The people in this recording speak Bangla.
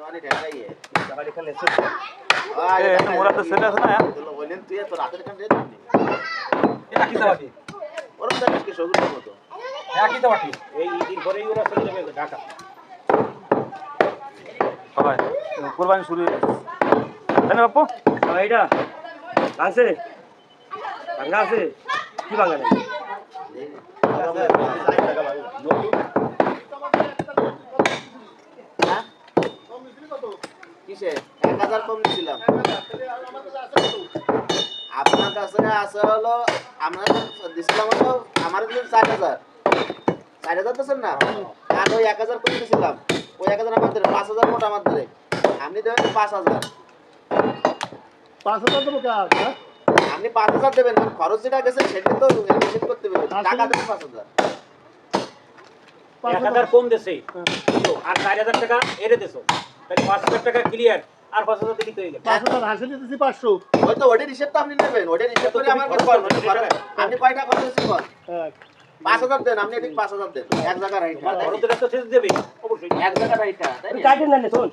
মানে ঢাকাই এ টাকা এখানে এসে মোরা তো সেটা আছে না তো বলেন তুই তো রাতের কাছে এটা কি দাবাটি ওরম জানিস কি সগুর মতো কি দাবাটি এই ঈদের পরেই ওরা চলে যাবে ঢাকা সবাই কুরবানি শুরু হয়ে গেছে তাই না বাপু এইটা আছে ভাঙা আছে কি ভাঙা নেই কিসে 1000 কম দিছিলাম আপনার কাছে আছে হলো আমরা দিছিলাম হলো আমার দিন 4000 দিছেন না আর ওই 1000 কম দিছিলাম ওই 1000 আমার ধরে 5000 মোট আমার ধরে আপনি দেবেন 5000 5000 দেবো কাজ হ্যাঁ আপনি 5000 দেবেন খরচ যেটা গেছে সেটা তো হিসাব করতে হবে টাকা দেবেন 5000 1000 কম দেছে আর 4000 টাকা এরে দেছো তাহলে 5000 টাকা ক্লিয়ার আর 5000 দিতে হয়ে গেল 5000 হাসি দিতেছি 500 ওই তো ওটার হিসাব তো আপনি নেবেন ওটার হিসাব করে আমার কাছে বলুন আপনি কয়টা খরচ হচ্ছে বল এক 5000 দেন আপনি ঠিক 5000 দেন এক জায়গা রাইট খরচটা তো শেষ দেবে অবশ্যই এক জায়গা রাইট তাই না কাটেন না শোন